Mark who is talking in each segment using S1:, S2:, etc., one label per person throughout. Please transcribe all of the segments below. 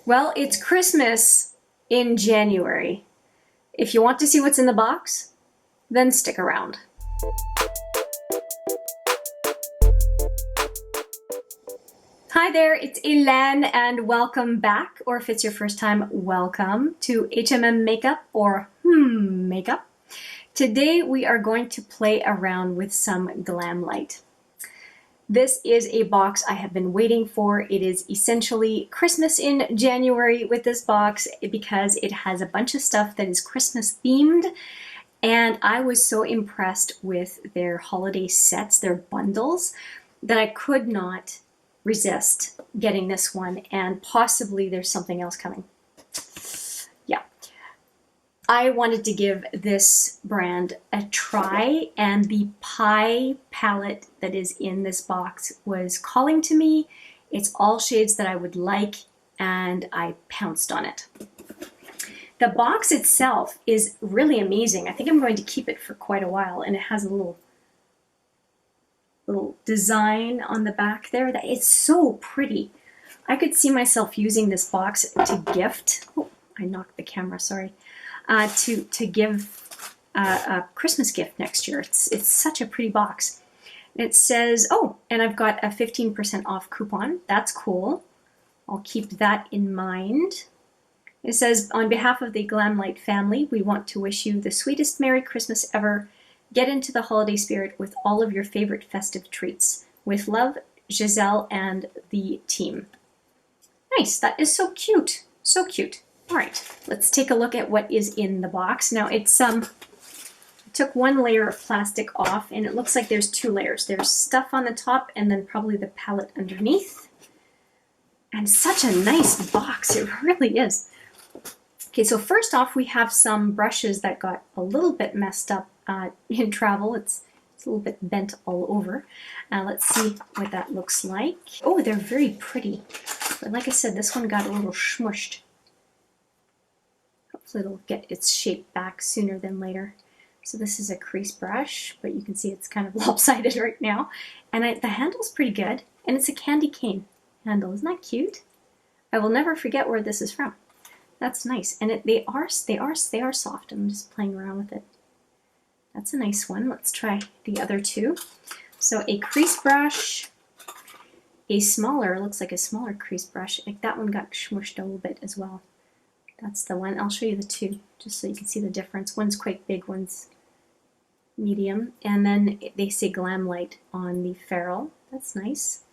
S1: Well, it's Christmas in January. If you want to see what's in the box, then stick around. Hi there, it's Hélène and welcome back, or if it's your first time, welcome to HMM Makeup or Makeup. Today we are going to play around with some Glamlite. This is a box I have been waiting for. It is essentially Christmas in January with this box because it has a bunch of stuff that is Christmas themed, and I was so impressed with their holiday sets, their bundles, that I could not resist getting this one, and possibly there's something else coming. Yeah. I wanted to give this brand a try, and the pie palette that is in this box was calling to me. It's all shades that I would like, and I pounced on it. The box itself is really amazing. I think I'm going to keep it for quite a while, and it has a little design on the back there that it's so pretty. I could see myself using this box to gift. Oh, I knocked the camera, sorry. To give a Christmas gift next year. It's such a pretty box. It says, oh, and I've got a 15% off coupon. That's cool. I'll keep that in mind. It says, on behalf of the Glamlite family, we want to wish you the sweetest Merry Christmas ever. Get into the holiday spirit with all of your favorite festive treats. With love, Giselle and the team. Nice, that is so cute. So cute. All right, let's take a look at what is in the box. Now it's took one layer of plastic off, and it looks like there's two layers. There's stuff on the top and then probably the palette underneath. And such a nice box, it really is. Okay, so first off, we have some brushes that got a little bit messed up in travel. It's a little bit bent all over. Let's see what that looks like. Oh, they're very pretty. But like I said, this one got a little smushed. Hopefully it'll get its shape back sooner than later. So this is a crease brush, but you can see it's kind of lopsided right now. And the handle's pretty good, and it's a candy cane handle. Isn't that cute? I will never forget where this is from. That's nice, and they are soft. I'm just playing around with it. That's a nice one. Let's try the other two. So a crease brush, looks like a smaller crease brush. Like that one got smushed a little bit as well. That's the one. I'll show you the two, just so you can see the difference. One's quite big, one's medium. And then they say Glamlite on the ferrule. That's nice.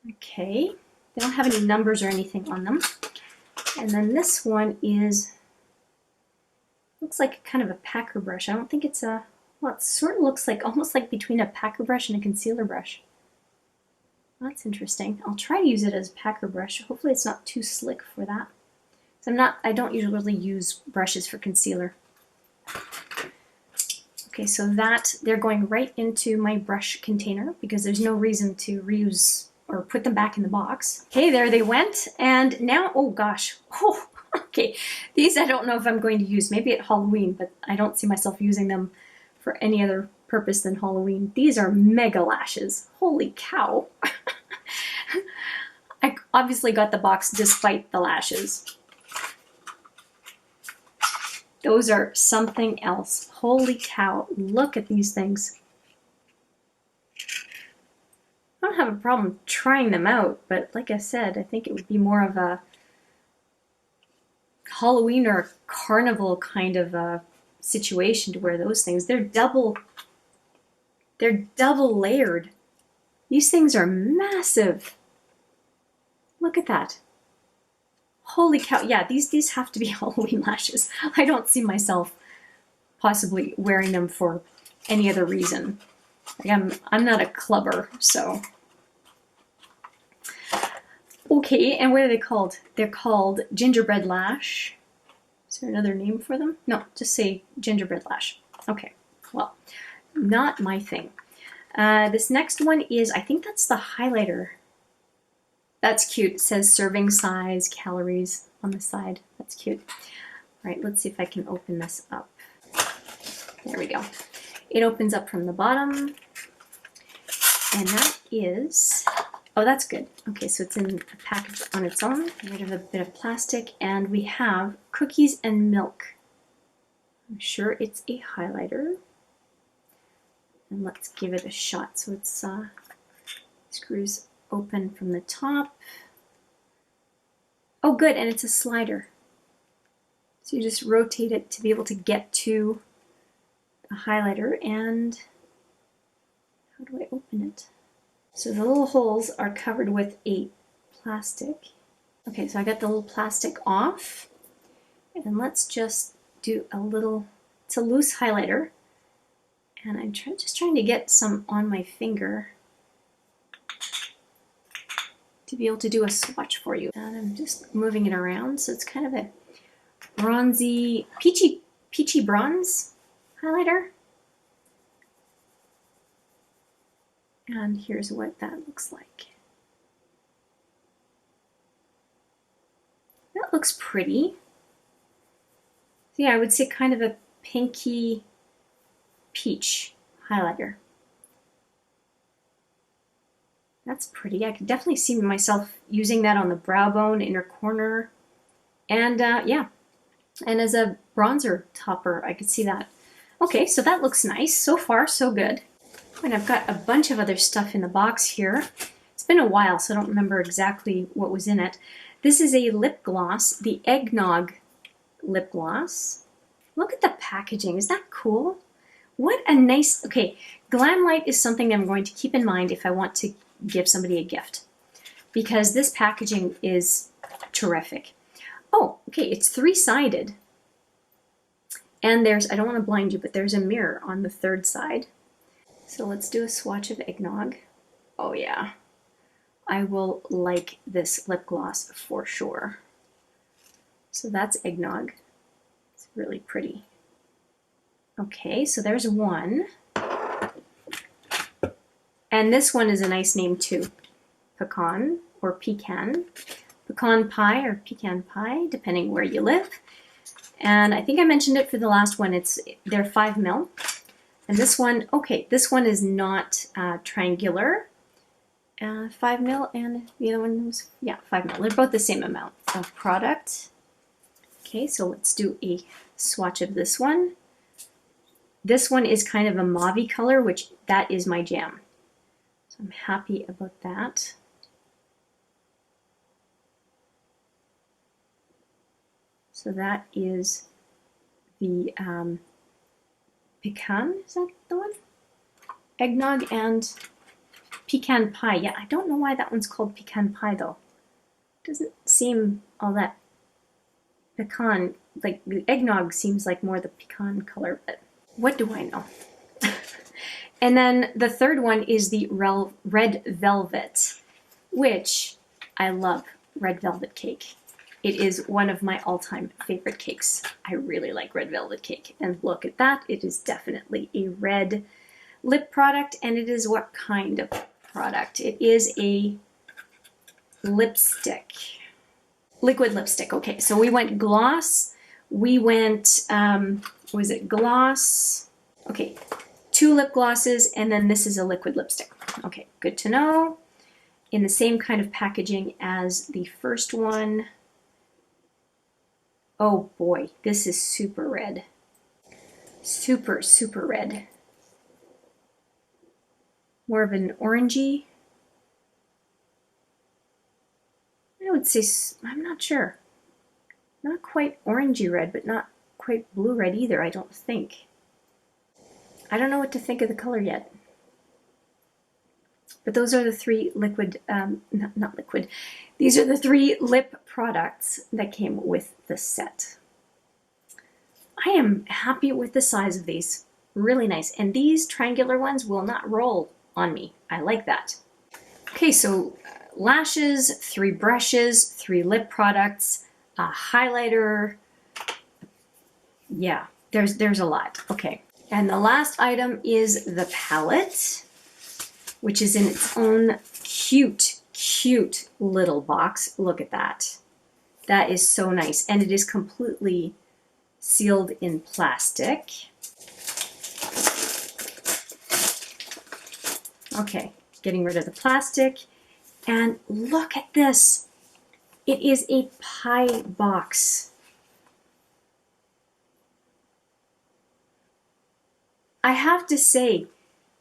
S1: Okay. They don't have any numbers or anything on them. And then this one looks like kind of a packer brush. I don't think it's a, well, it sort of looks like, almost like between a packer brush and a concealer brush. That's interesting. I'll try to use it as a packer brush. Hopefully it's not too slick for that. I don't usually use brushes for concealer. Okay, so they're going right into my brush container because there's no reason to reuse or put them back in the box. Okay, there they went. And now, oh gosh. Oh, okay, these I don't know if I'm going to use. Maybe at Halloween, but I don't see myself using them for any other purpose than Halloween. These are mega lashes. Holy cow. I obviously got the box despite the lashes. Those are something else. Holy cow, look at these things. I don't have a problem trying them out, but like I said, I think it would be more of a Halloween or a carnival kind of a situation to wear those things. They're double layered. These things are massive. Look at that. Holy cow, yeah, these have to be Halloween lashes. I don't see myself possibly wearing them for any other reason. Like I'm not a clubber, so. Okay, and what are they called? They're called gingerbread lash. Is there another name for them? No, just say gingerbread lash. Okay, well, not my thing. This next one is, I think that's the highlighter. That's cute. It says serving size, calories on the side. That's cute. All right, let's see if I can open this up. There we go. It opens up from the bottom. And that is Oh, that's good. Okay, so it's in a package on its own. Get rid of a bit of plastic, and we have cookies and milk. I'm sure it's a highlighter. And let's give it a shot. So it's screws open from the top. Oh, good, and it's a slider. So you just rotate it to be able to get to the highlighter. And how do I open it? So the little holes are covered with a plastic. Okay, so I got the little plastic off. And let's just do a little, it's a loose highlighter. And I'm just trying to get some on my finger to be able to do a swatch for you. And I'm just moving it around. So it's kind of a bronzy, peachy bronze highlighter. And here's what that looks like. That looks pretty. So yeah, I would say kind of a pinky peach highlighter. That's pretty. I could definitely see myself using that on the brow bone, inner corner, and yeah, and as a bronzer topper, I could see that. Okay, so that looks nice. So far, so good. And I've got a bunch of other stuff in the box here. It's been a while, so I don't remember exactly what was in it. This is a lip gloss, the Eggnog lip gloss. Look at the packaging. Is that cool? What a nice, okay, Glamlite is something I'm going to keep in mind if I want to give somebody a gift, because this packaging is terrific. Oh, okay, it's three-sided. And there's, I don't want to blind you, but there's a mirror on the third side. So let's do a swatch of Eggnog. Oh yeah, I will like this lip gloss for sure. So that's Eggnog. It's really pretty. Okay, so there's one. And this one is a nice name too. Pecan or pecan. Pecan pie or pecan pie, depending where you live. And I think I mentioned it for the last one. They're 5 ml. And this one, okay, this one is not triangular. 5 ml, and the other one was, yeah, 5 ml. They're both the same amount of product. Okay, so let's do a swatch of this one. This one is kind of a mauve color, which that is my jam. So I'm happy about that. So that is the pecan, is that the one? Eggnog and pecan pie. Yeah, I don't know why that one's called pecan pie though. Doesn't seem all that pecan, like the eggnog seems like more the pecan color, but what do I know? And then the third one is the red velvet, which I love red velvet cake. It is one of my all-time favorite cakes. I really like red velvet cake. And look at that, it is definitely a red lip product. And it is what kind of product? It is a lipstick. Liquid lipstick. Okay, so we went gloss. We went, was it gloss? Okay, 2 lip glosses, and then this is a liquid lipstick. Okay, good to know. In the same kind of packaging as the first one. Oh boy, this is super red. Super, super red. More of an orangey. I would say, I'm not sure. Not quite orangey red, but not quite blue red either, I don't think. I don't know what to think of the color yet. But those are the 3 liquid, not liquid, these are the 3 lip products that came with the set. I am happy with the size of these, really nice. And these triangular ones will not roll on me. I like that. Okay, so lashes, 3 brushes, 3 lip products, a highlighter. Yeah, there's a lot. Okay, and the last item is the palette, which is in its own cute, cute little box. Look at that. That is so nice. And it is completely sealed in plastic. Okay, getting rid of the plastic. And look at this. It is a pie box. I have to say,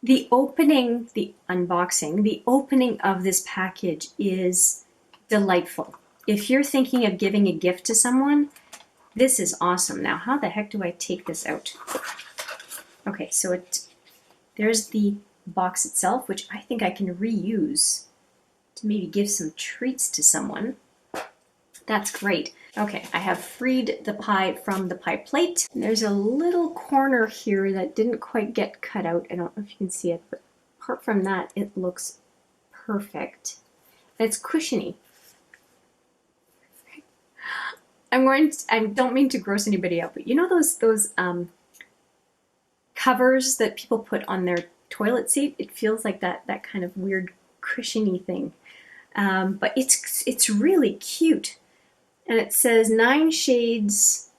S1: the unboxing, the opening of this package is delightful. If you're thinking of giving a gift to someone, this is awesome. Now, how the heck do I take this out? Okay, so there's the box itself, which I think I can reuse to maybe give some treats to someone. That's great. Okay, I have freed the pie from the pie plate. And there's a little corner here that didn't quite get cut out. I don't know if you can see it, but apart from that, it looks perfect. And it's cushiony. I don't mean to gross anybody out, but you know those covers that people put on their toilet seat? It feels like that kind of weird cushiony thing. But it's really cute. And it says 9 shades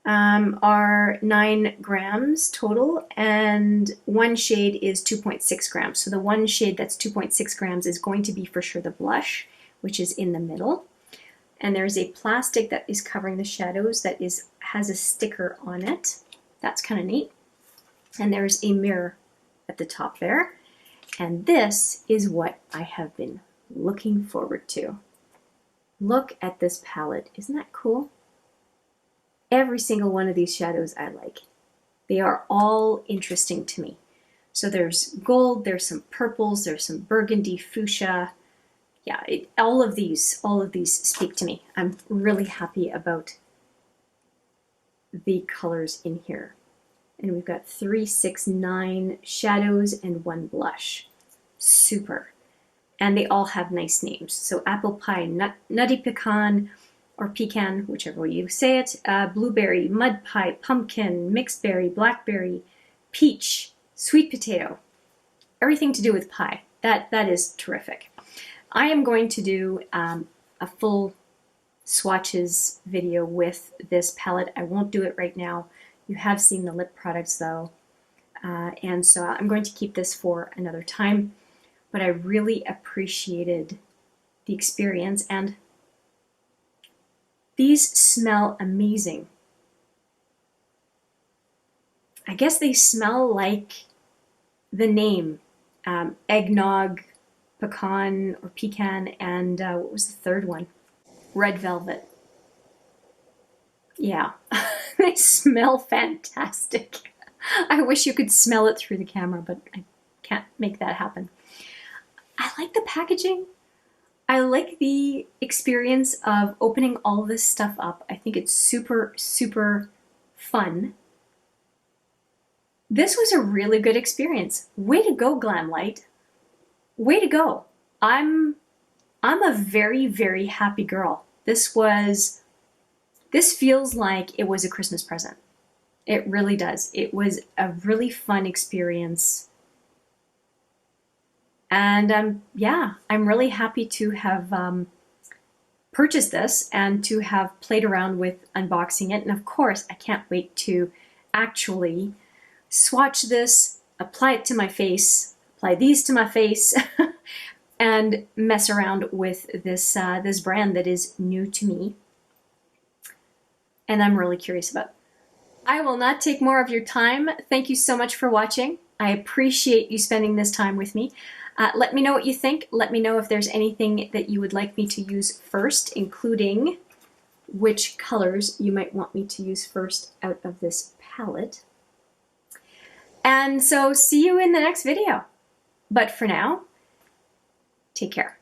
S1: are 9 grams total, and 1 shade is 2.6 grams. So the 1 shade that's 2.6 grams is going to be for sure the blush, which is in the middle. And there's a plastic that is covering the shadows that has a sticker on it. That's kind of neat. And there's a mirror at the top there. And this is what I have been looking forward to. Look at this palette. Isn't that cool? Every single one of these shadows I like. They are all interesting to me. So there's gold, there's some purples, there's some burgundy, fuchsia. Yeah, all of these speak to me. I'm really happy about the colors in here. And we've got 3, 6, 9 shadows and 1 blush. Super. And they all have nice names. So apple pie, nutty pecan, or pecan, whichever way you say it, blueberry, mud pie, pumpkin, mixed berry, blackberry, peach, sweet potato. Everything to do with pie. That is terrific. I am going to do a full swatches video with this palette. I won't do it right now. You have seen the lip products though. And so I'm going to keep this for another time. But I really appreciated the experience, and these smell amazing. I guess they smell like the name, eggnog, pecan or pecan, and what was the third one? Red velvet. Yeah, they smell fantastic. I wish you could smell it through the camera, but I can't make that happen. I like the packaging. I like the experience of opening all this stuff up. I think it's super, super fun. This was a really good experience. Way to go, Glamlite. Way to go. I'm a very, very happy girl. This feels like it was a Christmas present. It really does. It was a really fun experience. And yeah, I'm really happy to have purchased this and to have played around with unboxing it. And of course, I can't wait to actually swatch this, apply it to my face, apply these to my face, and mess around with this, this brand that is new to me. And I'm really curious about. I will not take more of your time. Thank you so much for watching. I appreciate you spending this time with me. Let me know what you think. Let me know if there's anything that you would like me to use first, including which colors you might want me to use first out of this palette. And so see you in the next video. But for now, take care.